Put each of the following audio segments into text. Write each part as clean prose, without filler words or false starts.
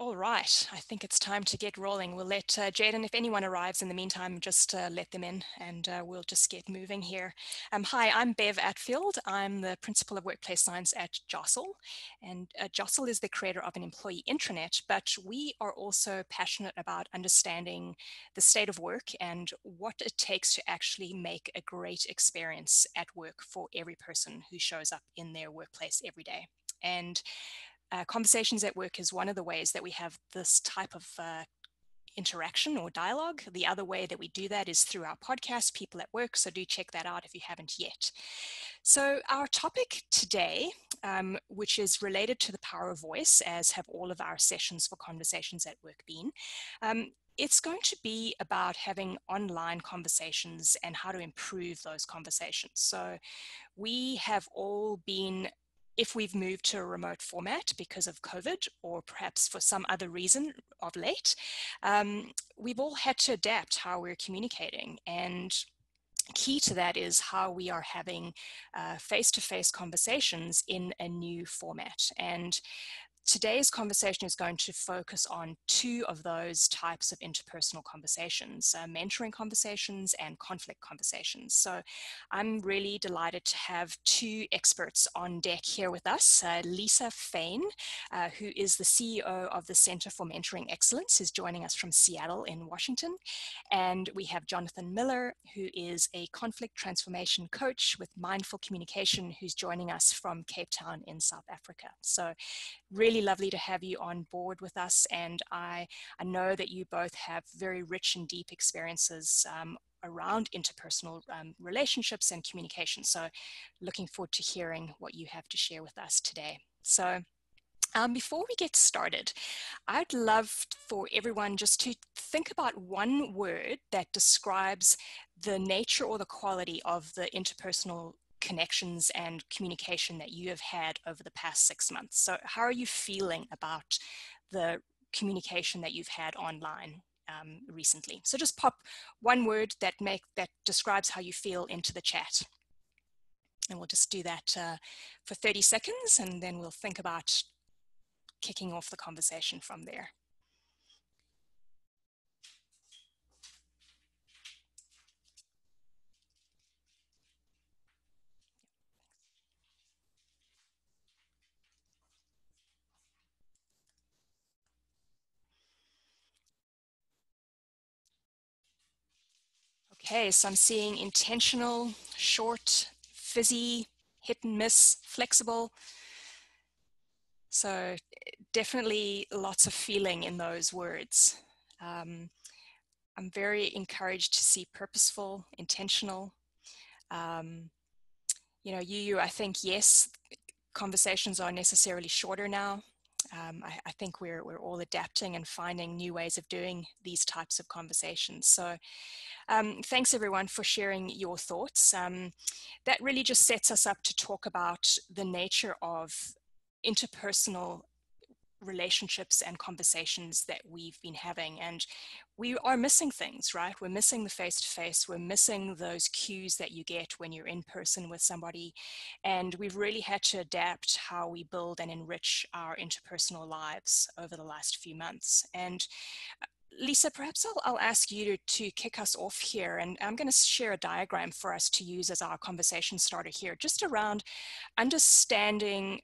All right, I think it's time to get rolling. We'll let Jaden, if anyone arrives in the meantime, just let them in and we'll just get moving here. Hi, I'm Bev Attfield. I'm the Principal of Workplace Science at Jostle. And Jostle is the creator of an employee intranet, but we are also passionate about understanding the state of work and what it takes to actually make a great experience at work for every person who shows up in their workplace every day. And conversations at work is one of the ways that we have this type of interaction or dialogue. The other way that we do that is through our podcast, People at Work, so do check that out if you haven't yet. So our topic today, which is related to the power of voice, as have all of our sessions for Conversations at Work been, it's going to be about having online conversations and how to improve those conversations. So we have all been, if we've moved to a remote format because of COVID or perhaps for some other reason of late, we've all had to adapt how we're communicating. And key to that is how we are having face-to-face conversations in a new format. And today's conversation is going to focus on two of those types of interpersonal conversations, mentoring conversations and conflict conversations. So I'm really delighted to have two experts on deck here with us. Lisa Fain, who is the CEO of the Center for Mentoring Excellence, is joining us from Seattle in Washington. And we have Jonathan Miller, who is a conflict transformation coach with Mindful Communication, who's joining us from Cape Town in South Africa. So really lovely to have you on board with us, and I know that you both have very rich and deep experiences around interpersonal relationships and communication. So looking forward to hearing what you have to share with us today. So before we get started, I'd love for everyone just to think about one word that describes the nature or the quality of the interpersonal connections and communication that you have had over the past 6 months. So how are you feeling about the communication that you've had online recently? So just pop one word that describes how you feel into the chat. And we'll just do that for 30 seconds, and then we'll think about kicking off the conversation from there. Okay, so I'm seeing intentional, short, fizzy, hit and miss, flexible. So definitely lots of feeling in those words. I'm very encouraged to see purposeful, intentional. You know, I think, yes, conversations are necessarily shorter now. I think we're all adapting and finding new ways of doing these types of conversations. So thanks everyone for sharing your thoughts. That really just sets us up to talk about the nature of interpersonal relationships and conversations that we've been having, and we are missing things, right? We're missing the face-to-face, we're missing those cues that you get when you're in person with somebody, and we've really had to adapt how we build and enrich our interpersonal lives over the last few months. And Lisa, perhaps I'll ask you to kick us off here, and I'm going to share a diagram for us to use as our conversation starter here, just around understanding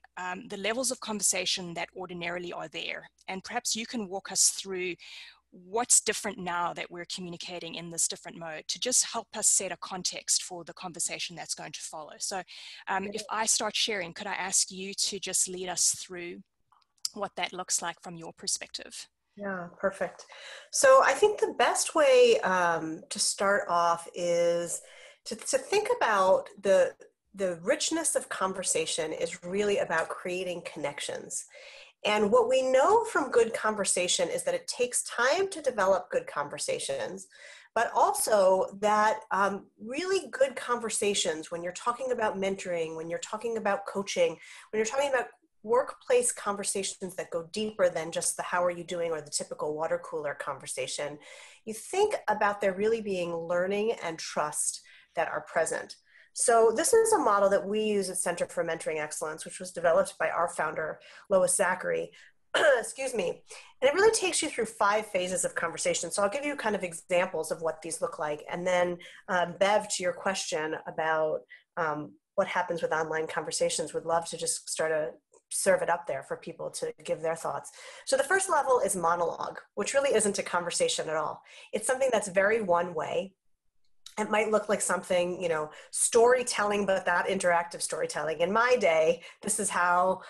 the levels of conversation that ordinarily are there. And perhaps you can walk us through what's different now that we're communicating in this different mode to just help us set a context for the conversation that's going to follow. So if I start sharing, could I ask you to just lead us through what that looks like from your perspective? Yeah, perfect. So I think the best way to start off is to think about the richness of conversation is really about creating connections. And what we know from good conversation is that it takes time to develop good conversations, but also that really good conversations, when you're talking about mentoring, when you're talking about coaching, when you're talking about workplace conversations that go deeper than just the how are you doing or the typical water cooler conversation, you think about there really being learning and trust that are present. So this is a model that we use at Center for Mentoring Excellence, which was developed by our founder, Lois Zachary. excuse me, and it really takes you through 5 phases of conversation. So I'll give you kind of examples of what these look like. And then Bev, to your question about what happens with online conversations, would love to just start to serve it up there for people to give their thoughts. So the first level is monologue, which really isn't a conversation at all. It's something that's very one way. It might look like something, storytelling, but that interactive storytelling. In my day, this is how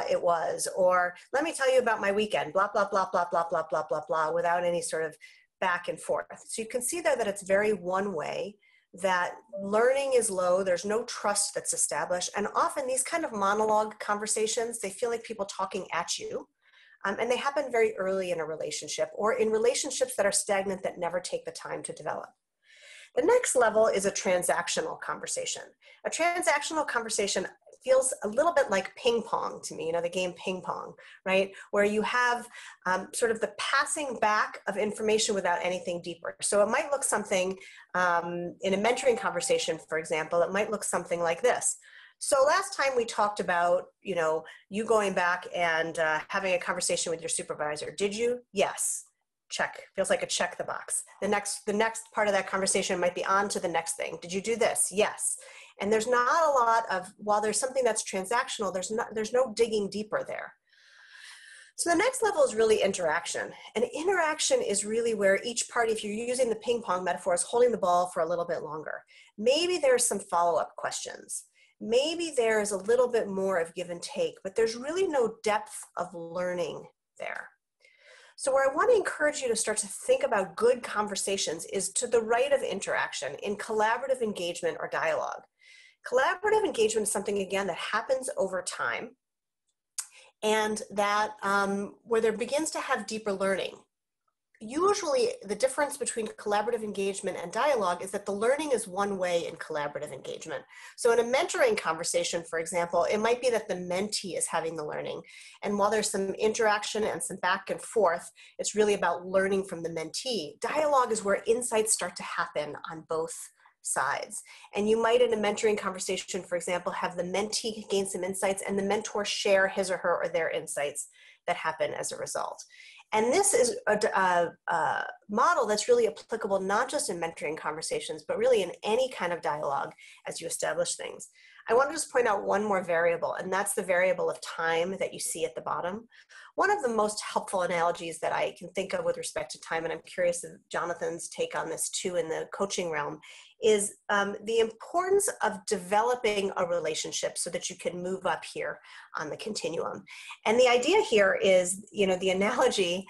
it was. Or let me tell you about my weekend, blah, blah, blah, blah, blah, blah, blah, blah, blah, without any sort of back and forth. So you can see there that it's very one way, that learning is low, there's no trust that's established. And often these kind of monologue conversations, they feel like people talking at you. And they happen very early in a relationship, or in relationships that are stagnant that never take the time to develop. The next level is a transactional conversation. A transactional conversation feels a little bit like ping pong to me, the game ping pong, right? Where you have sort of the passing back of information without anything deeper. So it might look something in a mentoring conversation, for example, it might look something like this. So last time we talked about, you going back and having a conversation with your supervisor. Did you? Yes. Check. Feels like a check the box. The next part of that conversation might be on to the next thing. Did you do this? Yes. And there's not a lot of, while there's something that's transactional, there's no digging deeper there. So the next level is really interaction. And interaction is really where each party, if you're using the ping pong metaphor, is holding the ball for a little bit longer. Maybe there's some follow-up questions. Maybe there's a little bit more of give and take, but there's really no depth of learning there. So where I want to encourage you to start to think about good conversations is to the right of interaction in collaborative engagement or dialogue. Collaborative engagement is something, again, that happens over time, and that where there begins to have deeper learning. Usually the difference between collaborative engagement and dialogue is that the learning is one way in collaborative engagement. So in a mentoring conversation, for example, it might be that the mentee is having the learning. And while there's some interaction and some back and forth, it's really about learning from the mentee. Dialogue is where insights start to happen on both sides. And you might, in a mentoring conversation, for example, have the mentee gain some insights and the mentor share his or her or their insights that happen as a result. And this is a model that's really applicable not just in mentoring conversations, but really in any kind of dialogue as you establish things. I want to just point out one more variable, and that's the variable of time that you see at the bottom. One of the most helpful analogies that I can think of with respect to time, and I'm curious of Jonathan's take on this too in the coaching realm, is the importance of developing a relationship so that you can move up here on the continuum. And the idea here is, the analogy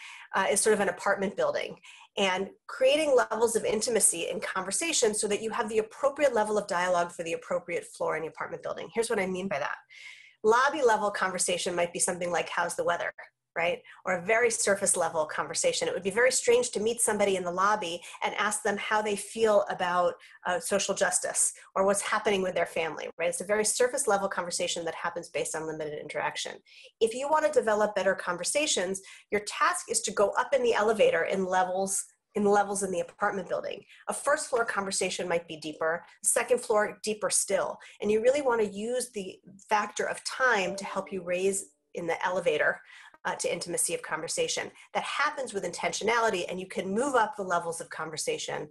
is sort of an apartment building, and creating levels of intimacy in conversation so that you have the appropriate level of dialogue for the appropriate floor in the apartment building. Here's what I mean by that. Lobby level conversation might be something like, how's the weather? Right? Or a very surface level conversation. It would be very strange to meet somebody in the lobby and ask them how they feel about social justice or what's happening with their family, right? It's a very surface level conversation that happens based on limited interaction. If you want to develop better conversations, your task is to go up in the elevator in levels in the apartment building. A first floor conversation might be deeper, second floor deeper still. And you really want to use the factor of time to help you raise in the elevator to intimacy of conversation. That happens with intentionality, and you can move up the levels of conversation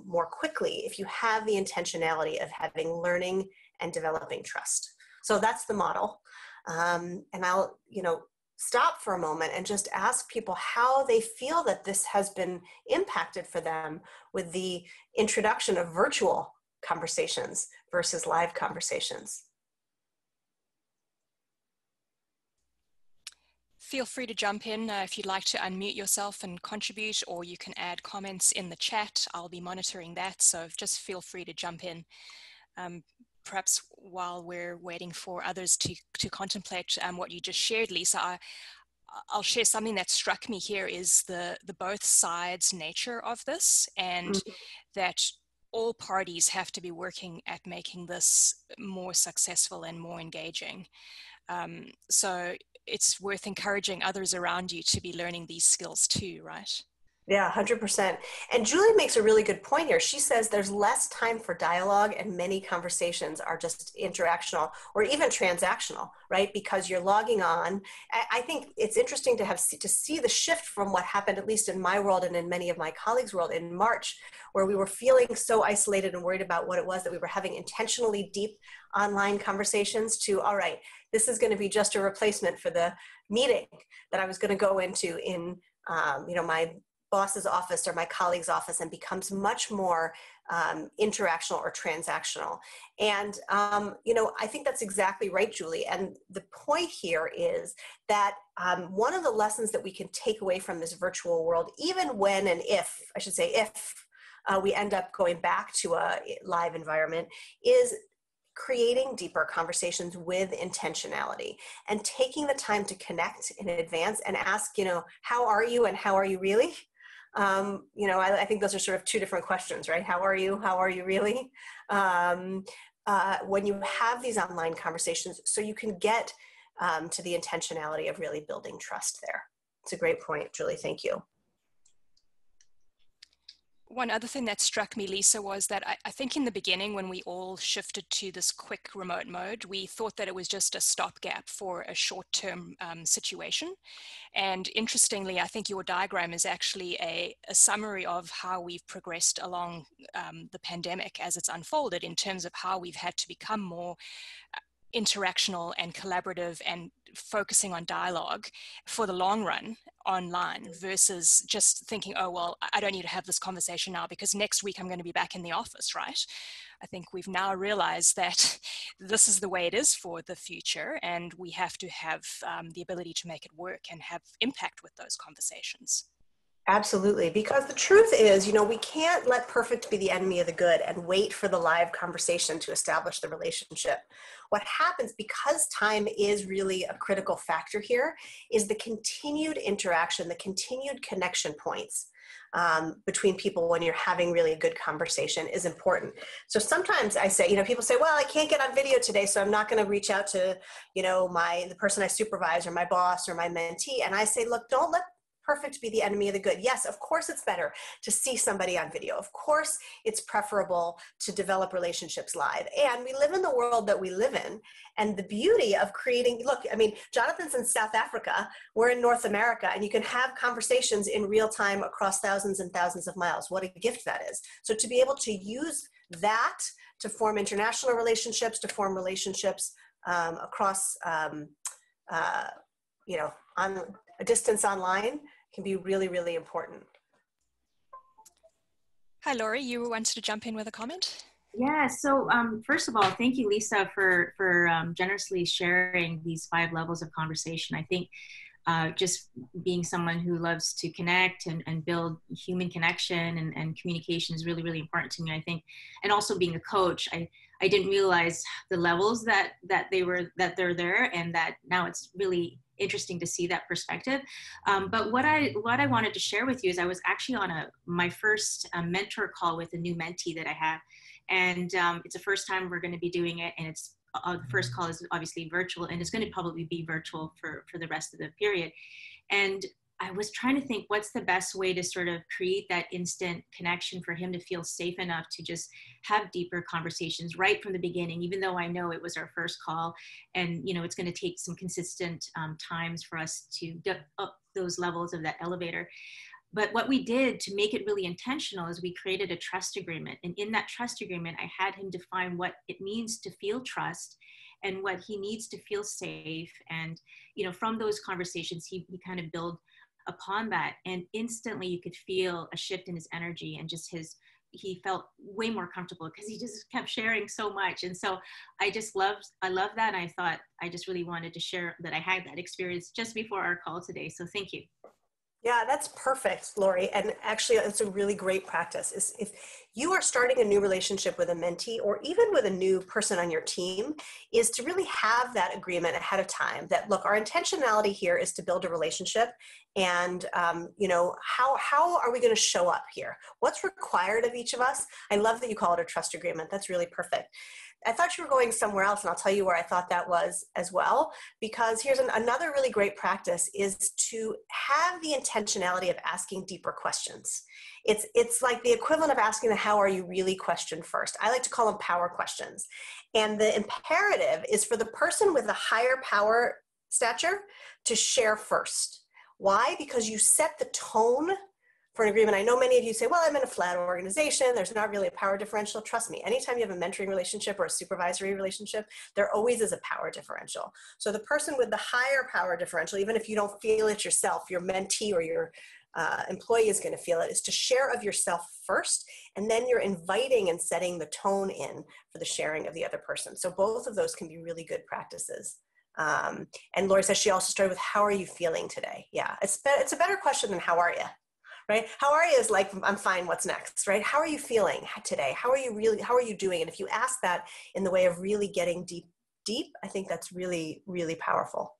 more quickly if you have the intentionality of having learning and developing trust. So that's the model. And I'll, stop for a moment and just ask people how they feel that this has been impacted for them with the introduction of virtual conversations versus live conversations. Feel free to jump in if you'd like to unmute yourself and contribute, or you can add comments in the chat. I'll be monitoring that, so just feel free to jump in. Perhaps while we're waiting for others to contemplate what you just shared, Lisa, I'll share something that struck me here is the both sides nature of this, and that all parties have to be working at making this more successful and more engaging. So it's worth encouraging others around you to be learning these skills too, right? Yeah, 100%. And Julie makes a really good point here. She says there's less time for dialogue and many conversations are just interactional or even transactional, right? Because you're logging on. I think it's interesting to see the shift from what happened, at least in my world and in many of my colleagues' world in March, where we were feeling so isolated and worried about what it was that we were having intentionally deep online conversations to, all right, this is going to be just a replacement for the meeting that I was going to go into in, my boss's office or my colleague's office, and becomes much more interactional or transactional. And, I think that's exactly right, Julie. And the point here is that one of the lessons that we can take away from this virtual world, even when and if, I should say, if we end up going back to a live environment, is creating deeper conversations with intentionality and taking the time to connect in advance and ask, how are you and how are you really? I think those are sort of two different questions, right? How are you? How are you really? When you have these online conversations, so you can get to the intentionality of really building trust there. It's a great point, Julie. Thank you. One other thing that struck me, Lisa, was that I think in the beginning when we all shifted to this quick remote mode, we thought that it was just a stopgap for a short-term situation. And interestingly, I think your diagram is actually a summary of how we've progressed along the pandemic as it's unfolded, in terms of how we've had to become more interactional and collaborative and focusing on dialogue for the long run online, versus just thinking, oh, well, I don't need to have this conversation now because next week I'm going to be back in the office, right? I think we've now realized that this is the way it is for the future, and we have to have the ability to make it work and have impact with those conversations. Absolutely. Because the truth is, we can't let perfect be the enemy of the good and wait for the live conversation to establish the relationship. What happens, because time is really a critical factor here, is the continued interaction, the continued connection points between people when you're having really a good conversation is important. So sometimes I say, people say, well, I can't get on video today, so I'm not going to reach out to, the person I supervise or my boss or my mentee. And I say, look, don't let perfect be the enemy of the good. Yes, of course it's better to see somebody on video. Of course it's preferable to develop relationships live. And we live in the world that we live in. And the beauty of creating, look, Jonathan's in South Africa, we're in North America, and you can have conversations in real time across thousands and thousands of miles. What a gift that is. So to be able to use that to form international relationships, to form relationships across, on a distance online can be really, really important. Hi, Laurie, you wanted to jump in with a comment? Yeah, so first of all, thank you, Lisa, for generously sharing these 5 levels of conversation. I think just being someone who loves to connect and build human connection and communication is really, really important to me, I think. And also being a coach, I didn't realize the levels that they're there, and that now it's really interesting to see that perspective. But what I wanted to share with you is I was actually on my first mentor call with a new mentee that I have, and it's the first time we're going to be doing it, and it's the first call is obviously virtual, and it's going to probably be virtual for the rest of the period. And I was trying to think, what's the best way to sort of create that instant connection for him to feel safe enough to just have deeper conversations right from the beginning, even though I know it was our first call, and it's going to take some consistent times for us to get up those levels of that elevator. But what we did to make it really intentional is we created a trust agreement. And in that trust agreement, I had him define what it means to feel trust and what he needs to feel safe. And, from those conversations, he kind of built upon that. And instantly you could feel a shift in his energy, and just he felt way more comfortable because he just kept sharing so much. And so I love that. And I thought I just really wanted to share that I had that experience just before our call today. So thank you. Yeah, that's perfect, Laurie. And actually, it's a really great practice. Is if you are starting a new relationship with a mentee, or even with a new person on your team, is to really have that agreement ahead of time that, look, our intentionality here is to build a relationship. And, how are we going to show up here? What's required of each of us? I love that you call it a trust agreement. That's really perfect. I thought you were going somewhere else, and I'll tell you where I thought that was as well, because here's another really great practice is to have the intentionality of asking deeper questions. It's like the equivalent of asking the how are you really question first. I like to call them power questions. And the imperative is for the person with a higher power stature to share first. Why? Because you set the tone for an agreement. I know many of you say, well, I'm in a flat organization. There's not really a power differential. Trust me, anytime you have a mentoring relationship or a supervisory relationship, there always is a power differential. So the person with the higher power differential, even if you don't feel it yourself, your mentee or your employee is going to feel it, is to share of yourself first, and then you're inviting and setting the tone in for the sharing of the other person. So both of those can be really good practices. And Lori says she also started with, how are you feeling today? Yeah, it's a better question than how are you? Right? How are you is like, I'm fine, what's next, right? How are you feeling today? How are you doing? And if you ask that in the way of really getting deep, I think that's really, really powerful.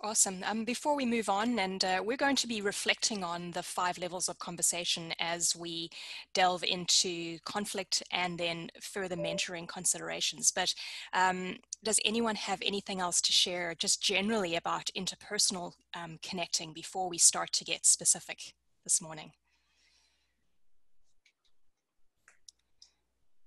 Awesome. Before we move on, and we're going to be reflecting on the 5 levels of conversation as we delve into conflict and then further mentoring considerations. But does anyone have anything else to share just generally about interpersonal connecting before we start to get specific this morning?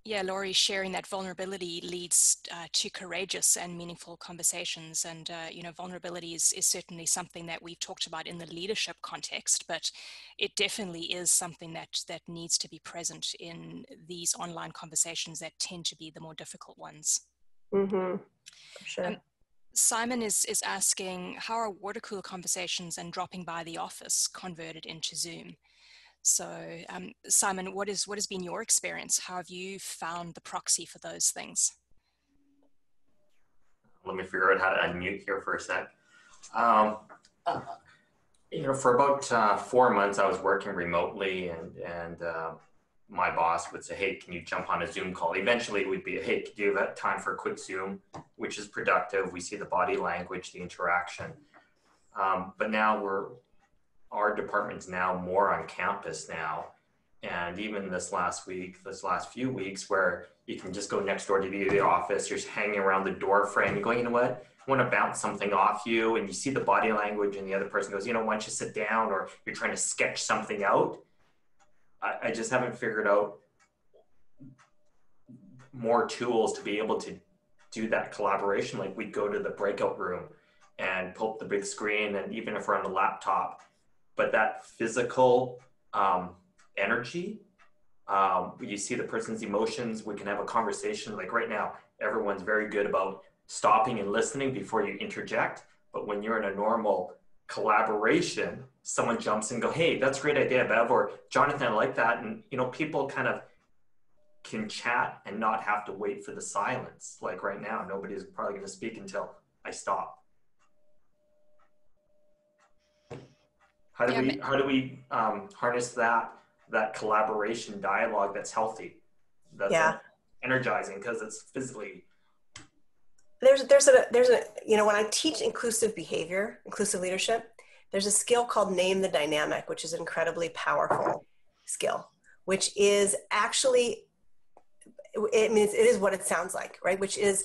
Yeah, Laurie, sharing that vulnerability leads to courageous and meaningful conversations. And, vulnerability is certainly something that we've talked about in the leadership context, but it definitely is something that needs to be present in these online conversations that tend to be the more difficult ones. Mm-hmm. For sure. Simon is asking, how are water cooler conversations and dropping by the office converted into Zoom? So, Simon, what has been your experience? How have you found the proxy for those things? Let me figure out how to unmute here for a sec. For about 4 months, I was working remotely, and my boss would say, "Hey, can you jump on a Zoom call?" Eventually, it would be, "Hey, do you have time for a quick Zoom?" Which is productive. We see the body language, the interaction. But now our department's now more on campus now. And even this last few weeks, where you can just go next door to the office, you're hanging around the door frame, you're going, you know what, I want to bounce something off you. And you see the body language and the other person goes, why don't you sit down? Or you're trying to sketch something out. I just haven't figured out more tools to be able to do that collaboration. Like we'd go to the breakout room and pull up the big screen, and even if we're on a laptop, but that physical energy, you see the person's emotions, we can have a conversation. Like right now, everyone's very good about stopping and listening before you interject. But when you're in a normal collaboration, someone jumps in and go, "Hey, that's a great idea, Bev," or "Jonathan, I like that." And, people kind of can chat and not have to wait for the silence. Like right now, nobody's probably going to speak until I stop. How do we harness that collaboration dialogue that's healthy, that's energizing, because it's physically. There's a when I teach inclusive behavior, inclusive leadership, there's a skill called name the dynamic, which is an incredibly powerful skill, which is actually, it is what it sounds like, right? Which is,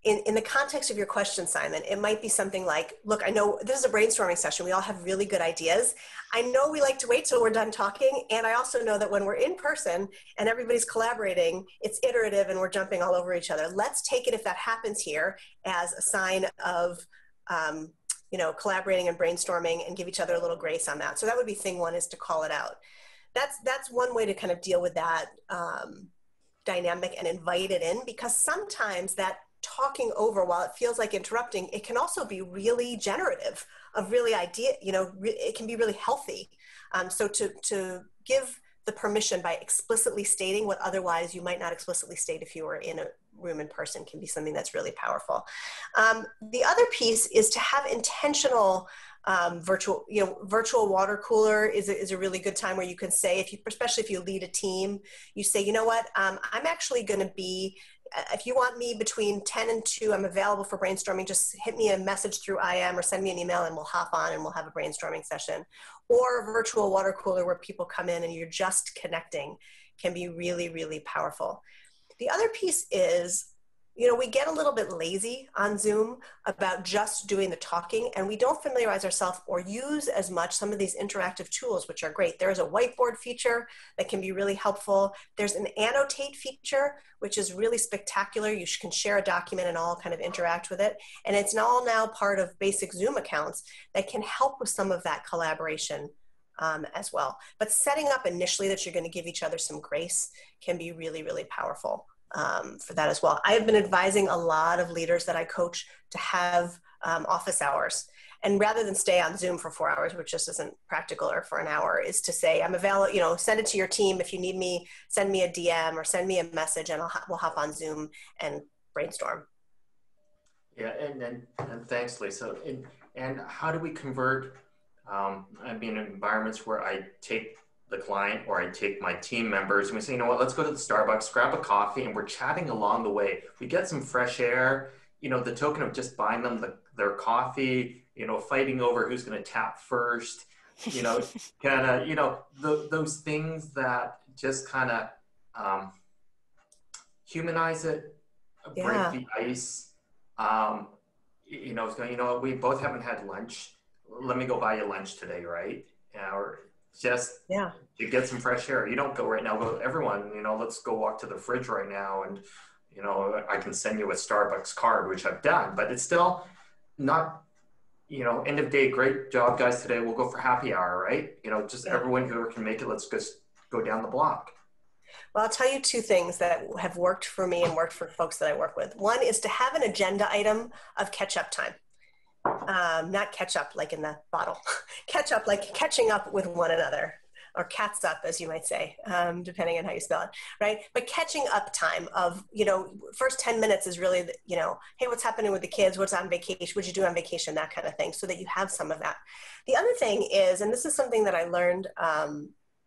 in the context of your question, Simon, it might be something like, look, I know this is a brainstorming session. We all have really good ideas. I know we like to wait till we're done talking. And I also know that when we're in person and everybody's collaborating, it's iterative and we're jumping all over each other. Let's take it, if that happens here, as a sign of, collaborating and brainstorming, and give each other a little grace on that. So that would be thing one, is to call it out. That's one way to kind of deal with that dynamic and invite it in, because sometimes that talking over, while it feels like interrupting, it can also be really generative of really it can be really healthy. So to give the permission by explicitly stating what otherwise you might not explicitly state if you were in a room in person can be something that's really powerful. The other piece is to have intentional virtual water cooler is a really good time where you can say, especially if you lead a team, you say, you know what, I'm actually going to be, if you want me between 10 and 2, I'm available for brainstorming. Just hit me a message through IM or send me an email and we'll hop on and we'll have a brainstorming session. Or a virtual water cooler where people come in and you're just connecting. can be really, really powerful. The other piece is, you know, we get a little bit lazy on Zoom about just doing the talking, and we don't familiarize ourselves or use as much some of these interactive tools, which are great. There's a whiteboard feature that can be really helpful. There's an annotate feature, which is really spectacular. You can share a document and all kind of interact with it. And it's all now part of basic Zoom accounts that can help with some of that collaboration as well. But setting up initially that you're going to give each other some grace can be really, really powerful for that as well. I have been advising a lot of leaders that I coach to have office hours. And rather than stay on Zoom for 4 hours, which just isn't practical, or for an hour, is to say, I'm available, you know, send it to your team. If you need me, send me a DM or send me a message, and we'll hop on Zoom and brainstorm. Yeah, and thanks, Lisa. And how do we convert, I mean, environments where I take the client or I take my team members and we say, you know what, let's go to the Starbucks, grab a coffee, and we're chatting along the way. We get some fresh air, you know, the token of just buying them their coffee, you know, fighting over who's going to tap first, you know, kind of, you know, those things that just kind of humanize it, break the ice. You know, we both haven't had lunch. Let me go buy you lunch today, right? Or just to get some fresh air. You don't go right now, go, everyone, you know, let's go walk to the fridge right now. And, you know, I can send you a Starbucks card, which I've done, but it's still not, you know, end of day, great job guys today. We'll go for happy hour, right? You know, just everyone who can make it, let's just go down the block. Well, I'll tell you two things that have worked for me and worked for folks that I work with. One is to have an agenda item of catch-up time. Not catch up like in the bottle, catch up like catching up with one another, or cats up, as you might say, depending on how you spell it, right? But catching up time of, you know, first 10 minutes is really, you know, hey, what's happening with the kids? What's on vacation? What'd you do on vacation? That kind of thing, so that you have some of that. The other thing is, and this is something that I learned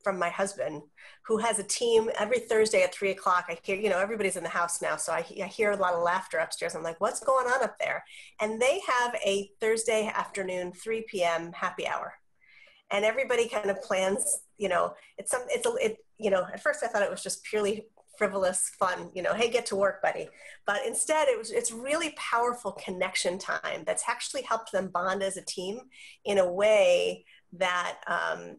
from my husband, who has a team every Thursday at 3 o'clock. I hear, you know, everybody's in the house now, so I hear a lot of laughter upstairs. I'm like, what's going on up there? And they have a Thursday afternoon, 3 p.m. happy hour. And everybody kind of plans, you know, you know, at first I thought it was just purely frivolous fun, you know, hey, get to work, buddy. But instead it's really powerful connection time that's actually helped them bond as a team in a way that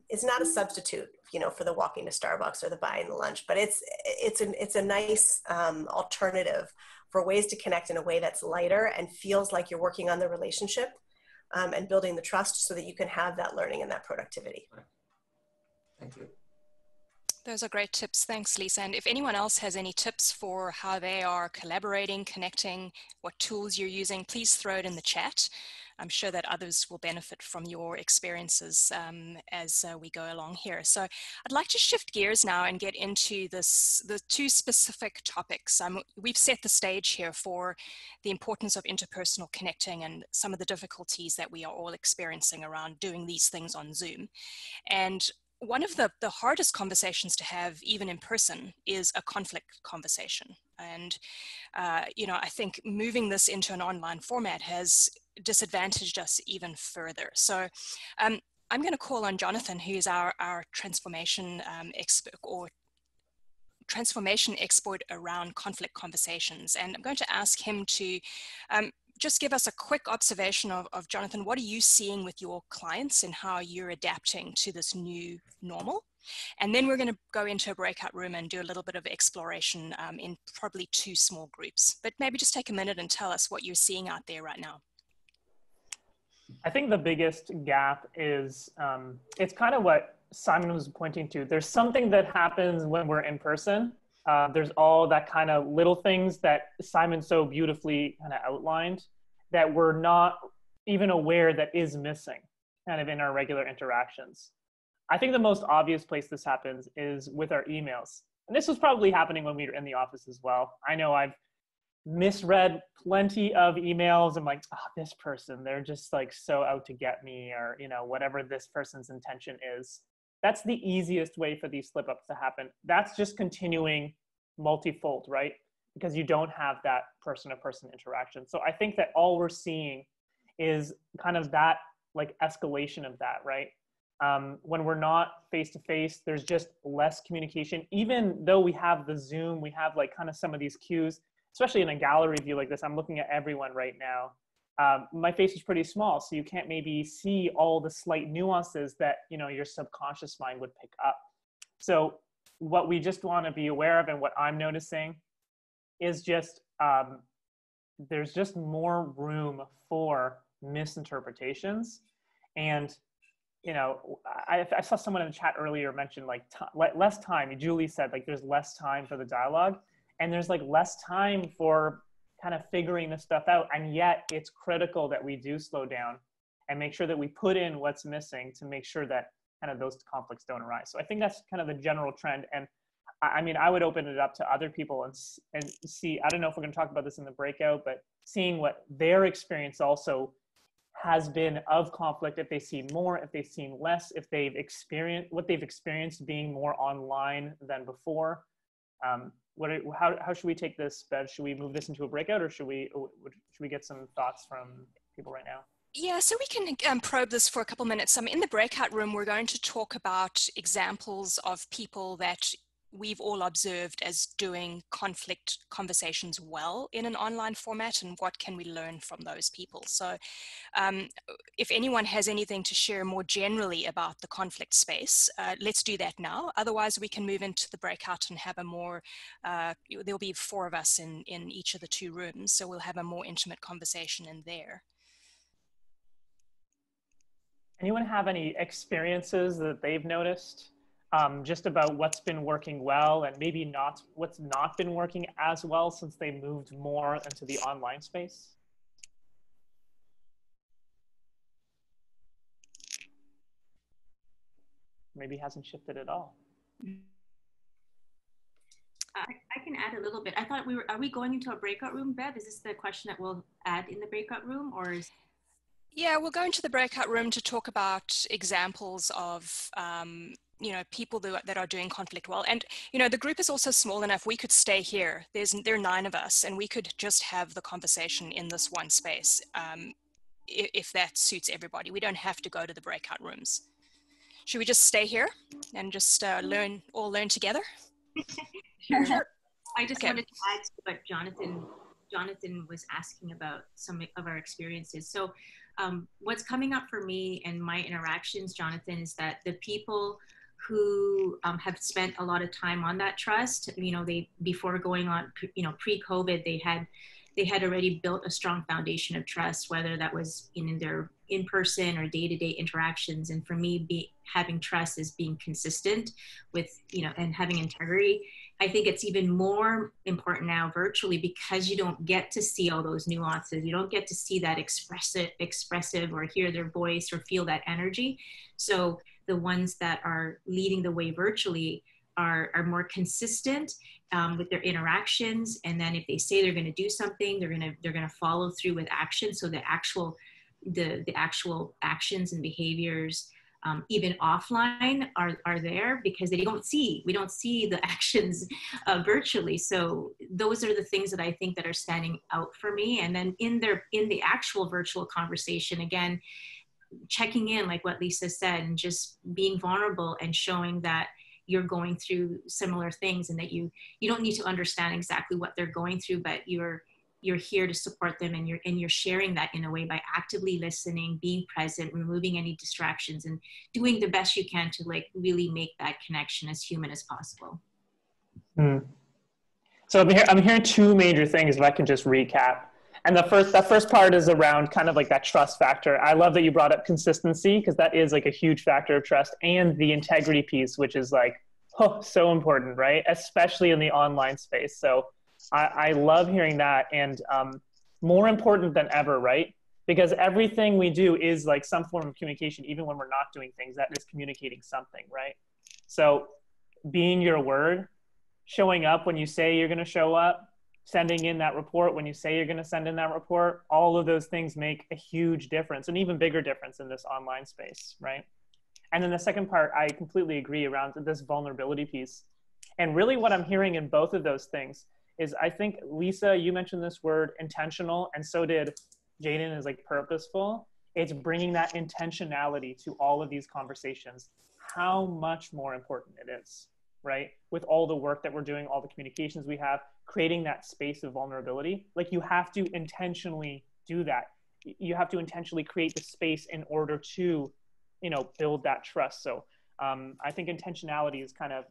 is not a substitute, you know, for the walking to Starbucks or the buying the lunch, but it's a nice alternative for ways to connect in a way that's lighter and feels like you're working on the relationship and building the trust, so that you can have that learning and that productivity. Thank you. Those are great tips. Thanks, Lisa. And if anyone else has any tips for how they are collaborating, connecting, what tools you're using, please throw it in the chat. I'm sure that others will benefit from your experiences as we go along here. So I'd like to shift gears now and get into the two specific topics. We've set the stage here for the importance of interpersonal connecting and some of the difficulties that we are all experiencing around doing these things on Zoom. And one of the hardest conversations to have, even in person, is a conflict conversation. And, you know, I think moving this into an online format has disadvantaged us even further. So I'm going to call on Jonathan, who's our transformation expert, or transformation expert around conflict conversations. And I'm going to ask him to just give us a quick observation of Jonathan, what are you seeing with your clients and how you're adapting to this new normal? And then we're going to go into a breakout room and do a little bit of exploration in probably 2 small groups. But maybe just take a minute and tell us what you're seeing out there right now. I think the biggest gap is, it's kind of what Simon was pointing to. There's something that happens when we're in person. There's all that kind of little things that Simon so beautifully kind of outlined that we're not even aware that is missing kind of in our regular interactions. I think the most obvious place this happens is with our emails. And this was probably happening when we were in the office as well. I know I've misread plenty of emails. I'm like, oh, this person, they're just like so out to get me, or, you know, whatever this person's intention is. That's the easiest way for these slip ups to happen. That's just continuing multifold, right? Because you don't have that person-to-person interaction. So I think that all we're seeing is kind of that like escalation of that, right? When we're not face-to-face, there's just less communication. Even though we have the Zoom, we have like kind of some of these cues, especially in a gallery view like this. I'm looking at everyone right now. My face is pretty small, so you can't maybe see all the slight nuances that, you know, your subconscious mind would pick up. So what we just want to be aware of, and what I'm noticing, is just there's just more room for misinterpretations. And you know, I saw someone in the chat earlier mention like less time. Julie said like there's less time for the dialogue, and there's like less time for kind of figuring this stuff out. And yet it's critical that we do slow down and make sure that we put in what's missing to make sure that kind of those conflicts don't arise. So I think that's kind of the general trend. And I mean, I would open it up to other people and see, I don't know if we're going to talk about this in the breakout, but seeing what their experience also has been of conflict, if they've seen more, if they've seen less, if they've experienced what they've experienced being more online than before. How should we take this, Bev? Should we move this into a breakout, or should we get some thoughts from people right now? Yeah, so we can probe this for a couple minutes. In the breakout room, we're going to talk about examples of people that we've all observed as doing conflict conversations well in an online format, and what can we learn from those people. So if anyone has anything to share more generally about the conflict space, let's do that now. Otherwise, we can move into the breakout and have a more, there'll be 4 of us in each of the 2 rooms, so we'll have a more intimate conversation in there. Anyone have any experiences that they've noticed just about what's been working well and maybe what's not been working as well since they moved more into the online space? Maybe hasn't shifted at all. I can add a little bit. I thought are we going into a breakout room, Bev? Is this the question that we'll add in the breakout room, or is? Yeah, we'll go into the breakout room to talk about examples of you know, people that are doing conflict well. And, you know, the group is also small enough, we could stay here. There are 9 of us, and we could just have the conversation in this one space if that suits everybody. We don't have to go to the breakout rooms. Should we just stay here and just all learn together? Sure. I just wanted to add to what Jonathan was asking about some of our experiences. So what's coming up for me and my interactions, Jonathan, is that the people who have spent a lot of time on that trust, you know, before going on, you know, pre-COVID, they had already built a strong foundation of trust, whether that was in their in-person or day-to-day interactions. And for me, having trust is being consistent with, you know, and having integrity. I think it's even more important now virtually, because you don't get to see all those nuances. You don't get to see that expressive or hear their voice or feel that energy. So the ones that are leading the way virtually are more consistent with their interactions. And then if they say they're going to do something, they're going to follow through with action. So the actual actions and behaviors, even offline, are there, because we don't see the actions virtually. So those are the things that I think that are standing out for me. And then in the actual virtual conversation, again, checking in, like what Lisa said, and just being vulnerable and showing that you're going through similar things, and that you don't need to understand exactly what they're going through, but you're here to support them, and you're sharing that in a way by actively listening, being present, removing any distractions, and doing the best you can to like really make that connection as human as possible. So I'm hearing 2 major things, if I can just recap. And the first part is around kind of like that trust factor. I love that you brought up consistency, because that is like a huge factor of trust, and the integrity piece, which is like, so important, right? Especially in the online space. So I love hearing that, and more important than ever, right? Because everything we do is like some form of communication, even when we're not doing things, that is communicating something, right? So being your word, showing up when you say you're going to show up, sending in that report when you say you're going to send in that report, all of those things make a huge difference, an even bigger difference in this online space, right? And then the second part, I completely agree around this vulnerability piece. And really what I'm hearing in both of those things is, I think, Lisa, you mentioned this word intentional, and so did Jaden, is like purposeful. it's bringing that intentionality to all of these conversations, how much more important it is, right? With all the work that we're doing, all the communications we have, creating that space of vulnerability, like you have to intentionally do that. You have to intentionally create the space in order to, build that trust. So I think intentionality is kind of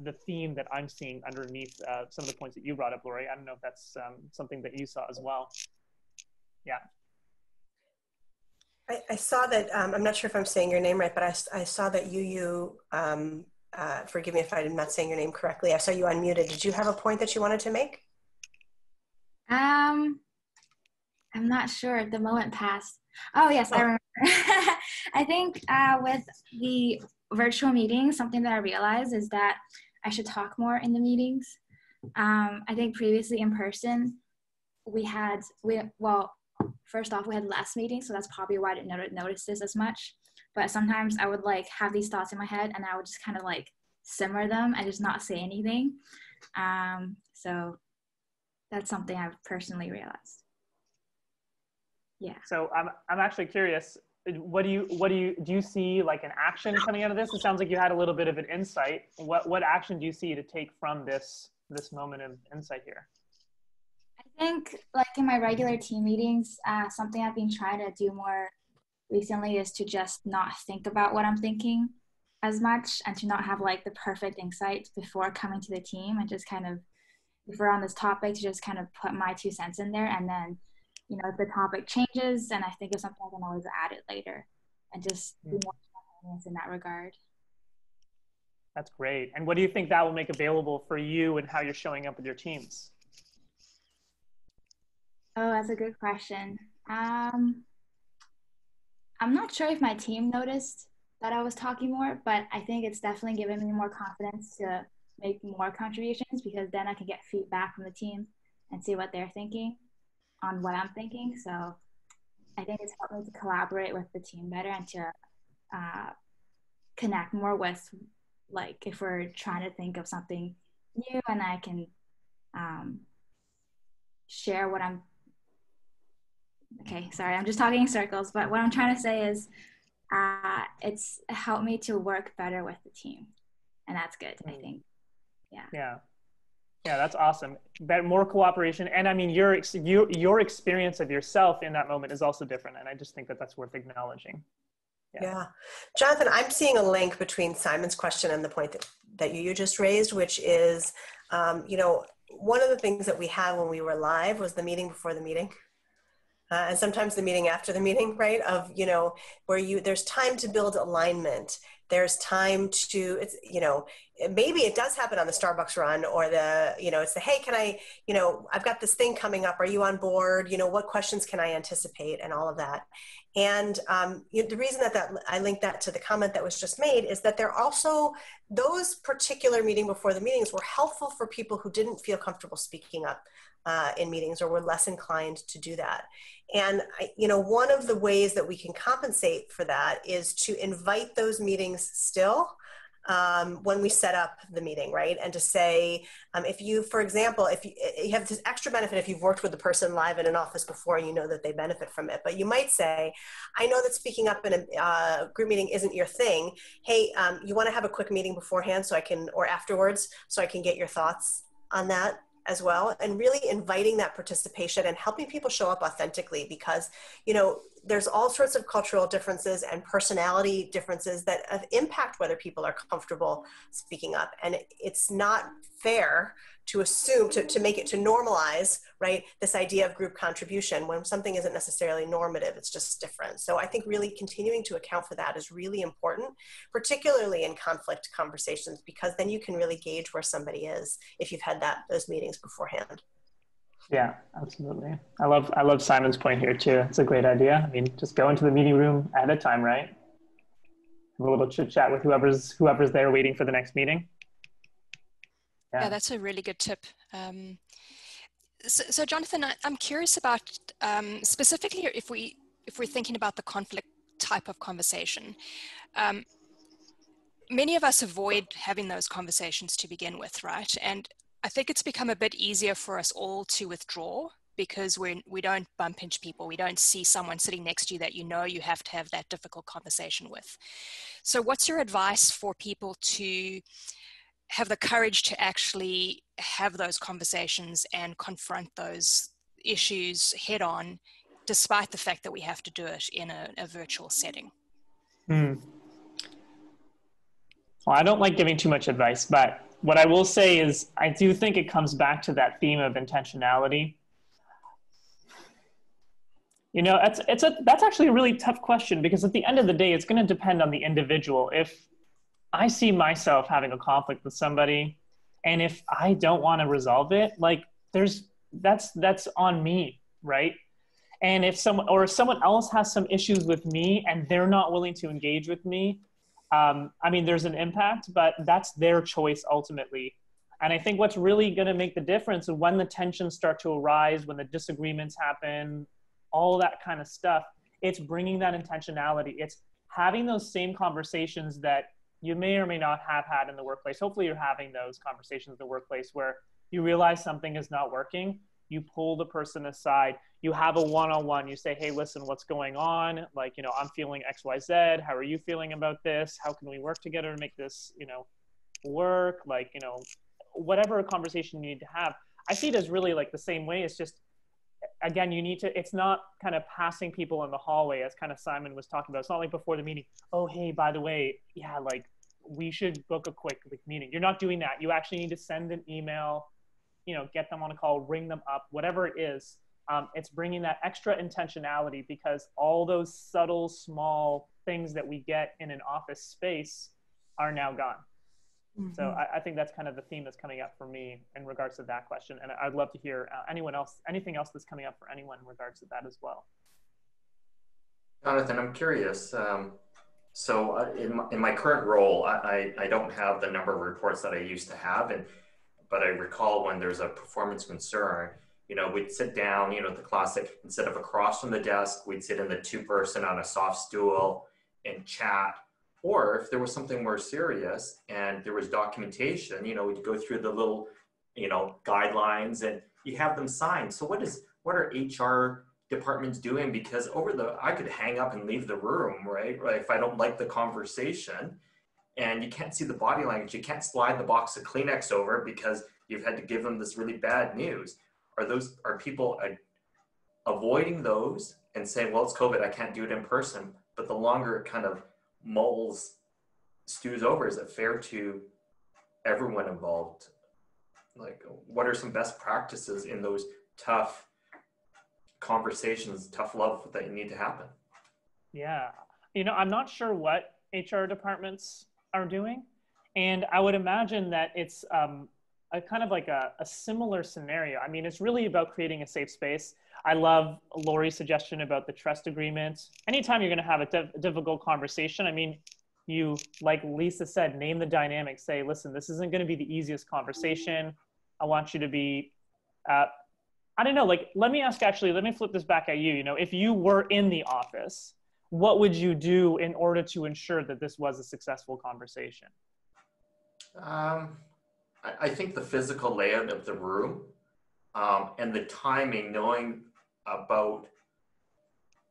the theme that I'm seeing underneath some of the points that you brought up, Lori. I don't know if that's something that you saw as well. Yeah. I saw that, I'm not sure if I'm saying your name right, but I saw that forgive me if I'm not saying your name correctly. I saw you unmuted. Did you have a point that you wanted to make? I'm not sure. The moment passed. Oh, yes, I remember. I think with the virtual meetings, something that I realized is that I should talk more in the meetings. I think previously in person, first off, we had less meetings, so that's probably why I didn't notice this as much. But sometimes I would like have these thoughts in my head and I would just kind of like simmer them and just not say anything. So that's something I've personally realized. Yeah. So I'm actually curious, do you see like an action coming out of this? It sounds like you had a little bit of an insight. What action do you see to take from this moment of insight here? I think like in my regular team meetings, something I've been trying to do more recently is to just not think about what I'm thinking as much and to not have like the perfect insight before coming to the team, and just kind of, if we're on this topic, to just kind of put my 2 cents in there, and then if the topic changes and I think of something, I can always add it later, and just be more spontaneous in that regard. That's great. And what do you think that will make available for you and how you're showing up with your teams? Oh, that's a good question. I'm not sure if my team noticed that I was talking more, but I think it's definitely given me more confidence to make more contributions, because then I can get feedback from the team and see what they're thinking on what I'm thinking. So I think it's helped me to collaborate with the team better and to connect more with, like, if we're trying to think of something new, and I can share what I'm, okay, sorry, I'm just talking in circles, but what I'm trying to say is it's helped me to work better with the team, and that's good, I think. Yeah, that's awesome. More cooperation, and I mean your experience of yourself in that moment is also different, and I just think that that's worth acknowledging. Yeah. Jonathan, I'm seeing a link between Simon's question and the point that you just raised, which is, one of the things that we had when we were live was the meeting before the meeting. And sometimes the meeting after the meeting, right? Of, where there's time to build alignment. There's time to, maybe it does happen on the Starbucks run, or it's the, hey, can I, I've got this thing coming up. Are you on board? What questions can I anticipate, and all of that. And the reason that I linked that to the comment that was just made is that those particular meeting before the meetings were helpful for people who didn't feel comfortable speaking up in meetings, or were less inclined to do that. And one of the ways that we can compensate for that is to invite those meetings still when we set up the meeting, right? And to say, if you, for example, if you have this extra benefit if you've worked with a person live in an office before and you know that they benefit from it, but you might say, I know that speaking up in a group meeting isn't your thing. Hey, you want to have a quick meeting beforehand or afterwards, so I can get your thoughts on that as well, and really inviting that participation and helping people show up authentically, because there's all sorts of cultural differences and personality differences that impact whether people are comfortable speaking up. And it's not fair to assume, to make it, to normalize, right, this idea of group contribution when something isn't necessarily normative, it's just different. So I think really continuing to account for that is really important, particularly in conflict conversations, because then you can really gauge where somebody is if you've had those meetings beforehand. Yeah, absolutely. I love Simon's point here too. It's a great idea. I mean, just go into the meeting room ahead of time, right? Have a little chit chat with whoever's there waiting for the next meeting. Yeah, that's a really good tip. So Jonathan, I'm curious about specifically if we're thinking about the conflict type of conversation. Many of us avoid having those conversations to begin with, right? And I think it's become a bit easier for us all to withdraw because we don't bump into people. We don't see someone sitting next to you that you know you have to have that difficult conversation with. So what's your advice for people to have the courage to actually have those conversations and confront those issues head on, despite the fact that we have to do it in a virtual setting? Well, I don't like giving too much advice, but what I will say is I do think it comes back to that theme of intentionality. You know, that's actually a really tough question, because at the end of the day, it's going to depend on the individual. If I see myself having a conflict with somebody, and if I don't want to resolve it, like that's on me, right? And if someone else has some issues with me and they're not willing to engage with me, I mean, there's an impact, but that's their choice ultimately. And I think what's really going to make the difference is when the tensions start to arise, when the disagreements happen, all that kind of stuff, it's bringing that intentionality. It's having those same conversations that you may or may not have had in the workplace. Hopefully you're having those conversations in the workplace where you realize something is not working. You pull the person aside, you have a one-on-one, you say, hey, listen, what's going on? Like, you know, I'm feeling X, Y, Z. How are you feeling about this? How can we work together to make this, you know, work? Like, you know, whatever conversation you need to have. I see it as really like the same way. It's just, again, it's not kind of passing people in the hallway, as kind of Simon was talking about. It's not like before the meeting, oh, hey, by the way, yeah, like we should book a quick meeting. You're not doing that. You actually need to send an email, you know, get them on a call, ring them up, whatever it is. It's bringing that extra intentionality, because all those subtle, small things that we get in an office space are now gone. Mm-hmm. So I think that's kind of the theme that's coming up for me in regards to that question. And I'd love to hear anything else that's coming up for anyone in regards to that as well. Jonathan, I'm curious. So in my current role, I don't have the number of reports that I used to have, but I recall when there's a performance concern, you know, we'd sit down, you know, the classic, instead of across from the desk, we'd sit in the two-person on a soft stool and chat. Or if there was something more serious and there was documentation, you know, we'd go through the little, you know, guidelines and you have them signed. So what are HR departments doing? Because I could hang up and leave the room, right? If I don't like the conversation, and you can't see the body language, you can't slide the box of Kleenex over because you've had to give them this really bad news. Are people avoiding those and saying, well, it's COVID, I can't do it in person? But the longer it kind of stews over, is it fair to everyone involved? Like, what are some best practices in those tough conversations, tough love that need to happen? Yeah, you know, I'm not sure what HR departments are doing, and I would imagine that it's a kind of like a similar scenario. I mean, it's really about creating a safe space. I love Lori's suggestion about the trust agreement. Anytime you're going to have a difficult conversation, I mean, you, like Lisa said, name the dynamic. Say, listen, this isn't going to be the easiest conversation. I want you to be, I don't know, like, let me flip this back at you. You know, if you were in the office, what would you do in order to ensure that this was a successful conversation? I think the physical layout of the room and the timing, knowing about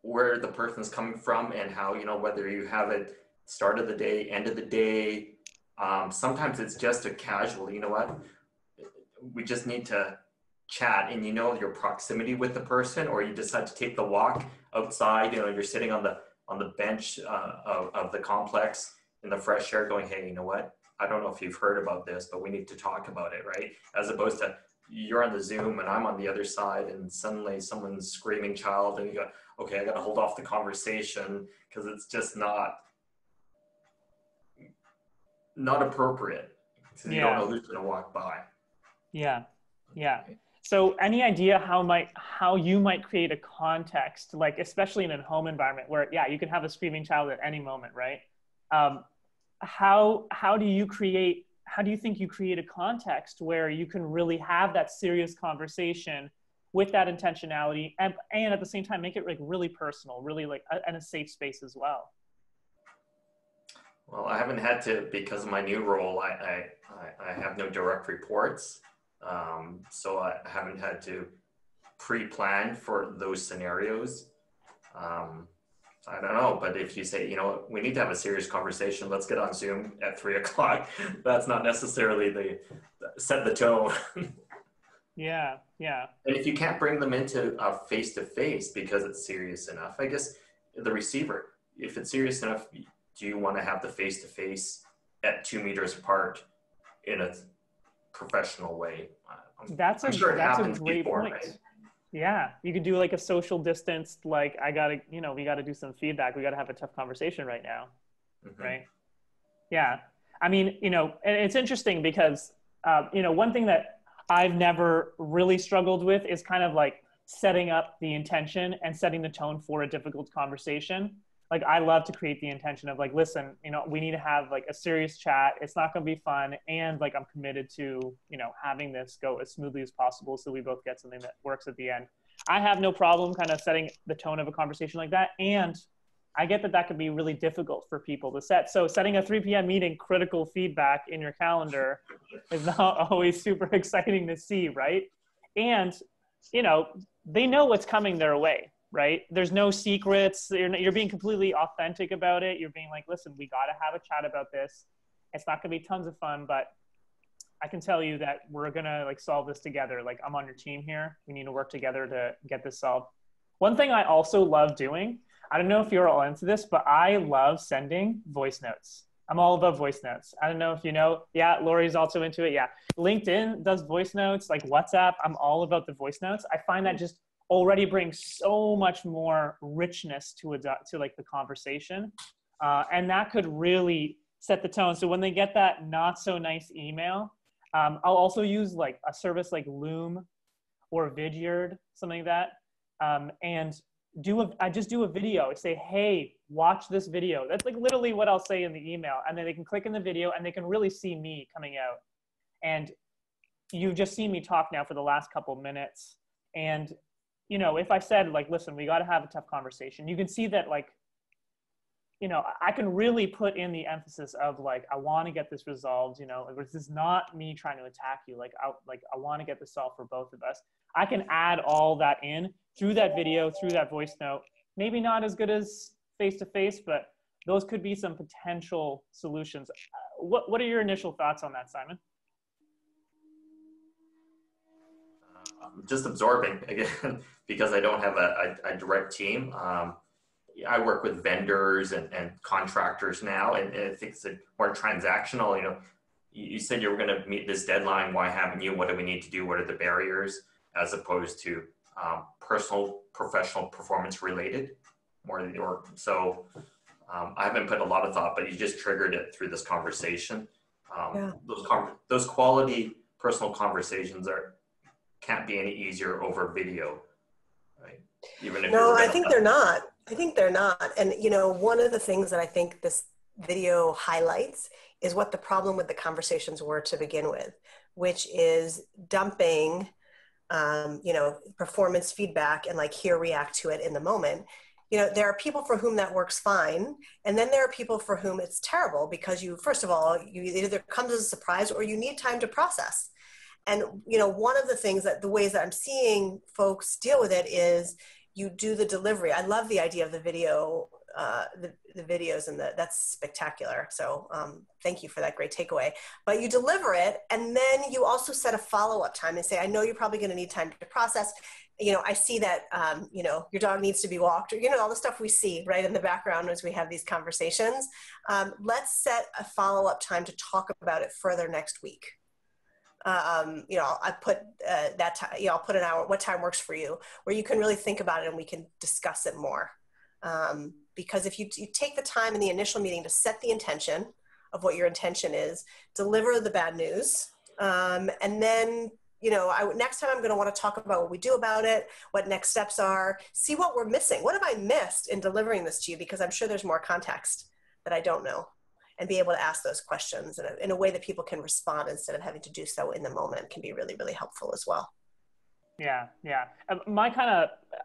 where the person's coming from and how, you know, whether you have it start of the day, end of the day. Sometimes it's just a casual, you know what, we just need to chat, and you know your proximity with the person, or you decide to take the walk outside, you know, you're sitting on the bench of the complex in the fresh air going, hey, you know what, I don't know if you've heard about this, but we need to talk about it, right? As opposed to you're on the Zoom and I'm on the other side and suddenly someone's screaming child and you go, okay, I got to hold off the conversation because it's just not appropriate. So you don't know who's going to walk by. Yeah. So any idea how you might create a context, like especially in a home environment where, you can have a screaming child at any moment, right? How do you think you create a context where you can really have that serious conversation with that intentionality and at the same time make it like really personal, really like and a safe space as well? Well, I haven't had to, because of my new role, I have no direct reports. So I haven't had to pre-planned for those scenarios. I don't know, but if you say, you know, we need to have a serious conversation, let's get on Zoom at 3 o'clock. That's not necessarily set the tone. Yeah, yeah. And if you can't bring them into a face-to-face because it's serious enough, I guess the receiver, if it's serious enough, do you want to have the face-to-face at 2 meters apart in a professional way? That's a great before, point. right? Yeah, you could do like a social distance, like we got to do some feedback. We got to have a tough conversation right now, right? Yeah, I mean, you know, and it's interesting because, you know, one thing that I've never really struggled with is kind of like setting up the intention and setting the tone for a difficult conversation. Like I love to create the intention of like, listen, you know, we need to have like a serious chat. It's not going to be fun. And like, I'm committed to, you know, having this go as smoothly as possible so we both get something that works at the end. I have no problem kind of setting the tone of a conversation like that. And I get that that could be really difficult for people to set. So setting a 3 p.m. meeting, critical feedback in your calendar is not always super exciting to see, right? And, you know, they know what's coming their way. Right? There's no secrets. You're being completely authentic about it. You're being like, listen, we got to have a chat about this. It's not going to be tons of fun, but I can tell you that we're going to like solve this together. Like I'm on your team here. We need to work together to get this solved. One thing I also love doing, I don't know if you're all into this, but I love sending voice notes. I'm all about voice notes. I don't know if you know. Yeah, Lori's also into it. Yeah. LinkedIn does voice notes, like WhatsApp. I'm all about the voice notes. I find that just already brings so much more richness to like the conversation. And that could really set the tone. So when they get that not so nice email, I'll also use like a service like Loom or Vidyard, something like that. And I just do a video. I say, hey, watch this video. That's like literally what I'll say in the email. And then they can click in the video and they can really see me coming out. And you've just seen me talk now for the last couple minutes. And you know, if I said like, listen, we got to have a tough conversation, you can see that like, you know, I can really put in the emphasis of like, I want to get this resolved, you know, this is not me trying to attack you. Like, I want to get this solved for both of us. I can add all that in through that video, through that voice note, maybe not as good as face-to-face, but those could be some potential solutions. What are your initial thoughts on that, Simon? Just absorbing again because I don't have a direct team. I work with vendors and contractors now, and I think it's more transactional. You know, you said you were going to meet this deadline. Why haven't you? What do we need to do? What are the barriers? As opposed to personal, professional, performance related. I haven't put a lot of thought, but you just triggered it through this conversation. Those quality personal conversations can't be any easier over video, right? Even if I think they're not. And you know, one of the things that I think this video highlights is what the problem with the conversations were to begin with, which is dumping, you know, performance feedback and like here, react to it in the moment. You know, there are people for whom that works fine. And then there are people for whom it's terrible because first of all, you either comes as a surprise or you need time to process. And, you know, one of the ways that I'm seeing folks deal with it is you do the delivery. I love the idea of the video, the videos, and that's spectacular. So thank you for that great takeaway. But you deliver it, and then you also set a follow-up time and say, I know you're probably going to need time to process. You know, I see that, you know, your dog needs to be walked, or, you know, all the stuff we see right in the background as we have these conversations. Let's set a follow-up time to talk about it further next week. You know, I put that time, you know, I'll put an hour, what time works for you, where you can really think about it and we can discuss it more. Because if you take the time in the initial meeting to set the intention of what your intention is, deliver the bad news, and then, you know, next time I'm going to want to talk about what we do about it, what next steps are, see what we're missing. What have I missed in delivering this to you? Because I'm sure there's more context that I don't know. And be able to ask those questions in a way that people can respond instead of having to do so in the moment can be really, really helpful as well. Yeah, yeah.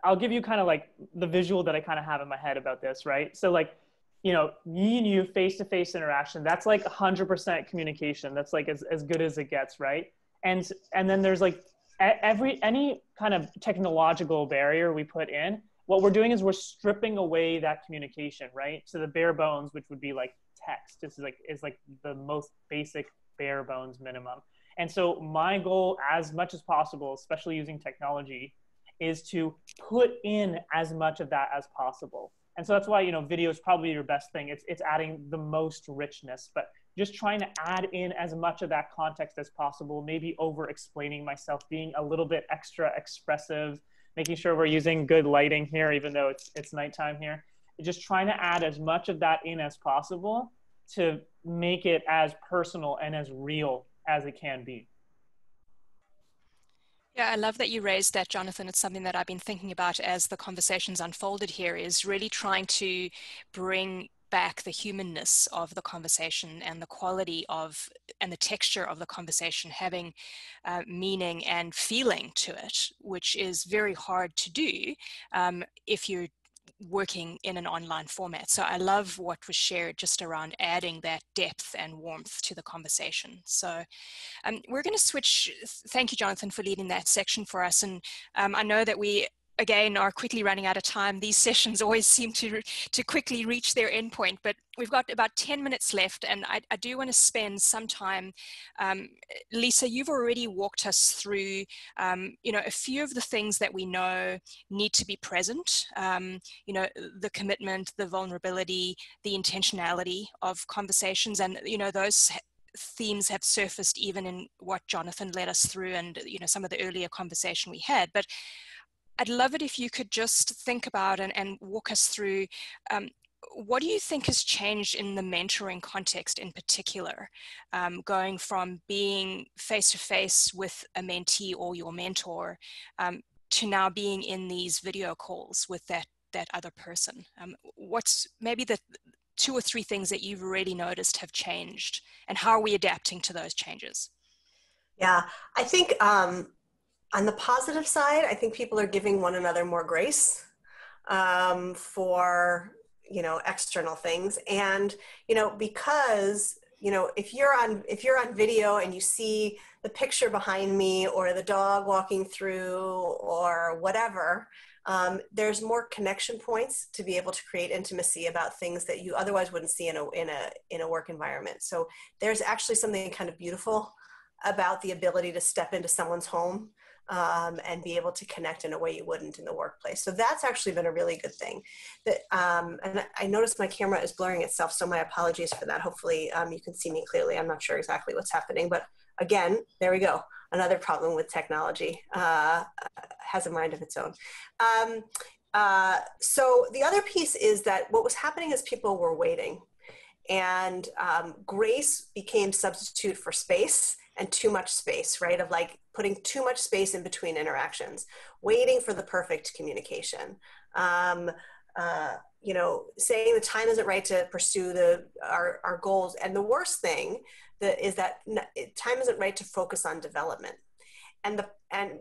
I'll give you kind of like the visual that I kind of have in my head about this, right? So like, you know, me and you face-to-face interaction, that's like 100% communication. That's like as good as it gets, right? And then there's like any kind of technological barrier we put in, what we're doing is we're stripping away that communication, right? So the bare bones, which would be like text, is like the most basic bare bones minimum. And so my goal, as much as possible, especially using technology, is to put in as much of that as possible. And so that's why, you know, video is probably your best thing. It's adding the most richness, but just trying to add in as much of that context as possible, maybe over explaining myself, being a little bit extra expressive, making sure we're using good lighting here, even though it's nighttime here. Just trying to add as much of that in as possible to make it as personal and as real as it can be. Yeah, I love that you raised that, Jonathan. It's something that I've been thinking about as the conversations unfolded here, is really trying to bring back the humanness of the conversation and the quality of and the texture of the conversation having meaning and feeling to it, which is very hard to do if you're working in an online format. So I love what was shared just around adding that depth and warmth to the conversation. So we're going to switch. Thank you, Jonathan, for leading that section for us. And I know that we, again, are quickly running out of time. These sessions always seem to quickly reach their endpoint, but we've got about 10 minutes left. And I do want to spend some time. Lisa, you've already walked us through, you know, a few of the things that we know need to be present. You know, the commitment, the vulnerability, the intentionality of conversations, and, you know, those themes have surfaced even in what Jonathan led us through and, you know, some of the earlier conversation we had. But I'd love it if you could just think about and walk us through what do you think has changed in the mentoring context in particular, going from being face-to-face with a mentee or your mentor to now being in these video calls with that other person? What's maybe the 2 or 3 things that you've already noticed have changed, and how are we adapting to those changes? Yeah, I think on the positive side, I think people are giving one another more grace for, you know, external things. And, you know, because, you know, if you're on video and you see the picture behind me or the dog walking through or whatever, there's more connection points to be able to create intimacy about things that you otherwise wouldn't see in a work environment. So there's actually something kind of beautiful about the ability to step into someone's home and be able to connect in a way you wouldn't in the workplace. So that's actually been a really good thing. And I noticed my camera is blurring itself, so my apologies for that. Hopefully you can see me clearly. I'm not sure exactly what's happening, but again, there we go. Another problem with technology, has a mind of its own. So the other piece is that what was happening is people were waiting, and grace became substitute for space, and too much space, right? Of like putting too much space in between interactions, waiting for the perfect communication. You know, saying the time isn't right to pursue our goals. And the worst thing is that time isn't right to focus on development. And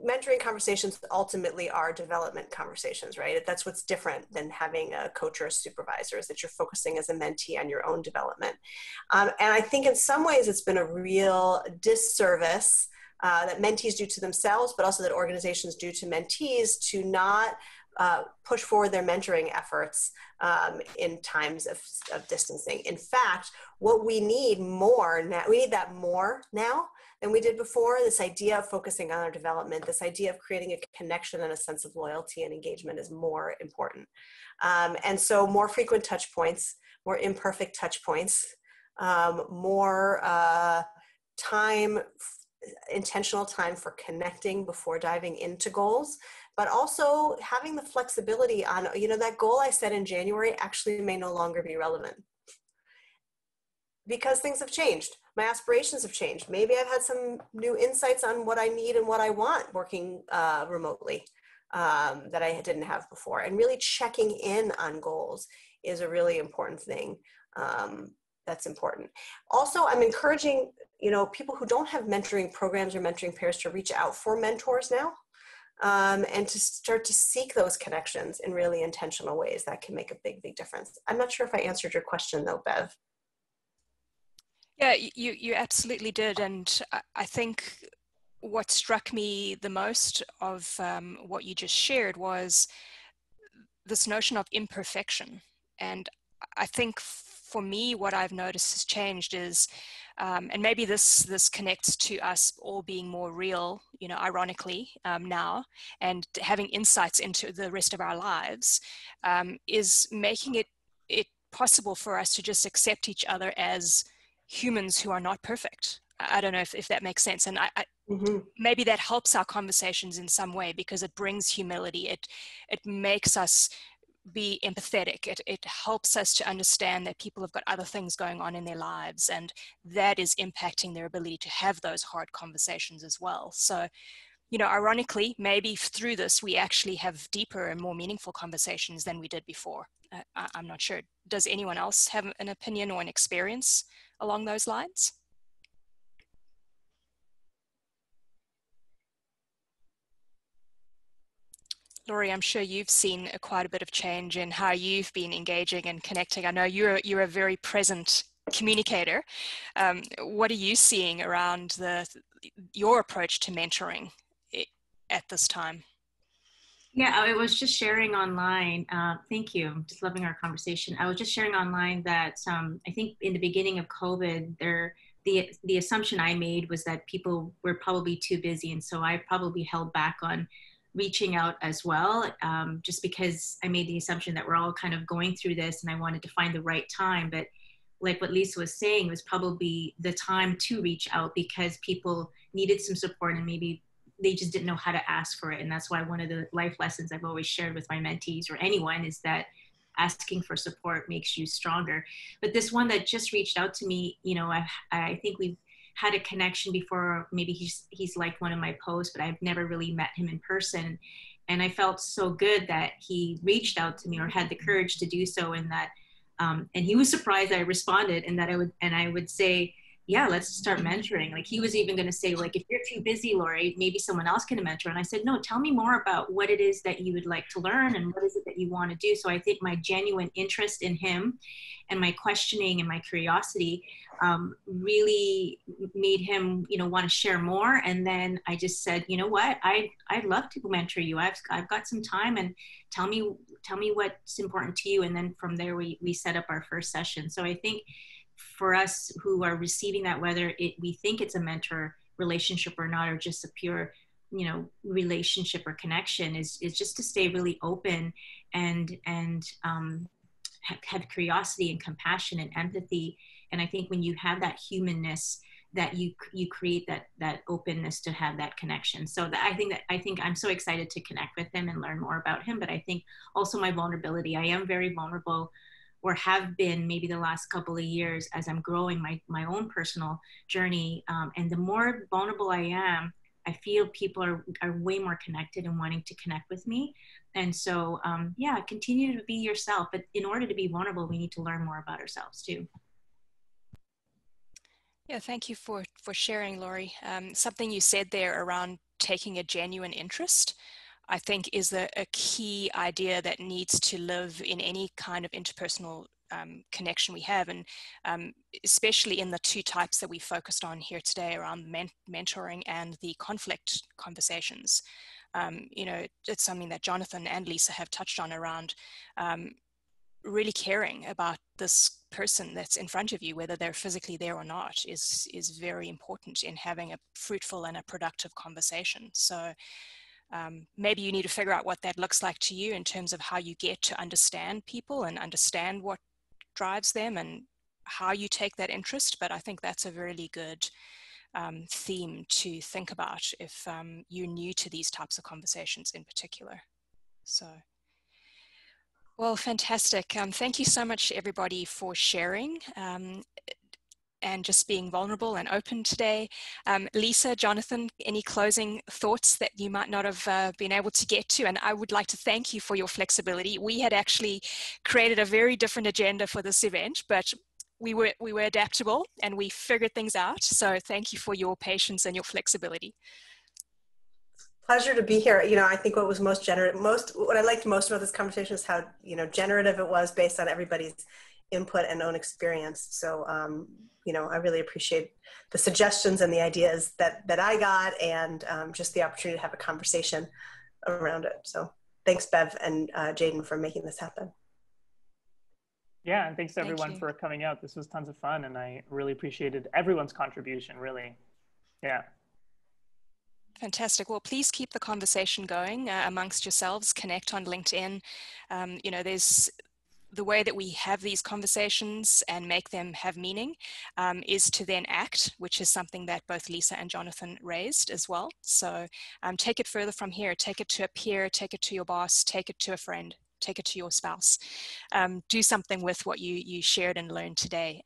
mentoring conversations ultimately are development conversations, right? That's what's different than having a coach or a supervisor, is that you're focusing as a mentee on your own development. And I think in some ways it's been a real disservice that mentees do to themselves, but also that organizations do to mentees, to not push forward their mentoring efforts in times of distancing. In fact, what we need more now, we need that more now than we did before. This idea of focusing on our development, this idea of creating a connection and a sense of loyalty and engagement is more important. And so more frequent touch points, more imperfect touch points, more time, intentional time for connecting before diving into goals, but also having the flexibility on, you know, that goal I set in January actually may no longer be relevant because things have changed. My aspirations have changed. Maybe I've had some new insights on what I need and what I want working remotely that I didn't have before. And really checking in on goals is a really important thing. That's important. Also, I'm encouraging, you know, people who don't have mentoring programs or mentoring pairs to reach out for mentors now, and to start to seek those connections in really intentional ways that can make a big, big difference. I'm not sure if I answered your question though, Bev. Yeah, you absolutely did. And I think what struck me the most of what you just shared was this notion of imperfection. And I think for me, what I've noticed has changed is, and maybe this connects to us all being more real, ironically now, and having insights into the rest of our lives, is making it possible for us to just accept each other as humans who are not perfect. I don't know if that makes sense. And maybe that helps our conversations in some way, because it brings humility. It makes us be empathetic. It helps us to understand that people have got other things going on in their lives, and that is impacting their ability to have those hard conversations as well. So, ironically, maybe through this, we actually have deeper and more meaningful conversations than we did before. I'm not sure. Does anyone else have an opinion or an experience along those lines? Laurie, I'm sure you've seen quite a bit of change in how you've been engaging and connecting. I know you're a very present communicator. What are you seeing around your approach to mentoring at this time? Yeah, I was just sharing online. Thank you. I'm just loving our conversation. I was just sharing online that I think in the beginning of COVID, the assumption I made was that people were probably too busy, and so I probably held back on reaching out as well, just because I made the assumption that we're all kind of going through this, and I wanted to find the right time. But like what Lisa was saying, was probably the time to reach out because people needed some support, and maybe they just didn't know how to ask for it. And that's why one of the life lessons I've always shared with my mentees or anyone is that asking for support makes you stronger. But this one that just reached out to me, I think we've had a connection before. Maybe he's liked one of my posts, but I've never really met him in person. And I felt so good that he reached out to me, or had the courage to do so. And that, and he was surprised I responded, and that I would say, yeah, let's start mentoring. Like, he was even going to say, like, if you're too busy, Laurie, maybe someone else can mentor. And I said, no, tell me more about what it is that you would like to learn, and what is it that you want to do. So I think my genuine interest in him and my questioning and my curiosity really made him, want to share more. And then I just said, you know what, I'd love to mentor you. I've got some time, and tell me what's important to you. And then from there, we set up our first session. So I think for us who are receiving that, whether we think it's a mentor relationship or not, or just a pure, relationship or connection, is just to stay really open and have curiosity and compassion and empathy. And I think when you have that humanness, that you create that openness to have that connection. So I think I'm so excited to connect with him and learn more about him. But I think also my vulnerability, I am very vulnerable, or have been maybe the last couple of years as I'm growing my own personal journey. And the more vulnerable I am, I feel people are way more connected and wanting to connect with me. And so, continue to be yourself. But in order to be vulnerable, we need to learn more about ourselves too. Yeah, thank you for sharing, Laurie. Something you said there around taking a genuine interest, I think, is a key idea that needs to live in any kind of interpersonal connection we have, and especially in the two types that we focused on here today around mentoring and the conflict conversations. It's something that Jonathan and Lisa have touched on around really caring about this person that's in front of you, whether they're physically there or not, is very important in having a fruitful and a productive conversation. So maybe you need to figure out what that looks like to you in terms of how you get to understand people and understand what drives them and how you take that interest. But I think that's a really good theme to think about if you're new to these types of conversations in particular. So, well, fantastic. Thank you so much, everybody, for sharing. And just being vulnerable and open today. Lisa, Jonathan, any closing thoughts that you might not have been able to get to? And I would like to thank you for your flexibility. We had actually created a very different agenda for this event, but we were adaptable and we figured things out. So thank you for your patience and your flexibility. Pleasure to be here. I think what was what I liked most about this conversation is how, generative it was based on everybody's input and own experience. So, you know, I really appreciate the suggestions and the ideas that I got, and just the opportunity to have a conversation around it. So thanks, Bev and Jaden, for making this happen. Yeah, and thanks Thank everyone you. for coming out. This was tons of fun, and I really appreciated everyone's contribution, really. Yeah. Fantastic. Well, please keep the conversation going amongst yourselves. Connect on LinkedIn. You know, there's the way that we have these conversations and make them have meaning is to then act, which is something that both Lisa and Jonathan raised as well. So take it further from here. Take it to a peer, take it to your boss, take it to a friend, take it to your spouse. Do something with what you shared and learned today.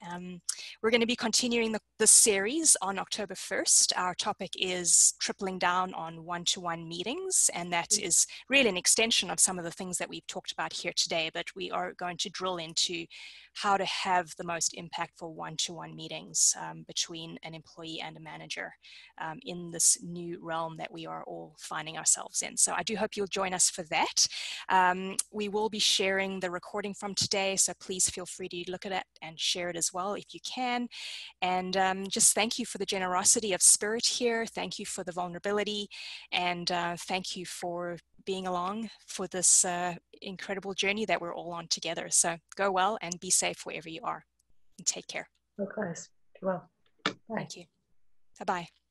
We're going to be continuing the series on October 1st. Our topic is tripling down on one-to-one meetings, and that is really an extension of some of the things that we've talked about here today, but we are going to drill into how to have the most impactful one-to-one meetings between an employee and a manager in this new realm that we are all finding ourselves in. So I do hope you'll join us for that. We will be sharing the recording from today, so please feel free to look at it and share it as well if you can. And just thank you for the generosity of spirit here. Thank you for the vulnerability, and thank you for being along for this incredible journey that we're all on together. So go well and be safe wherever you are, and take care. Likewise. Be well. Bye. Thank you. Bye-bye.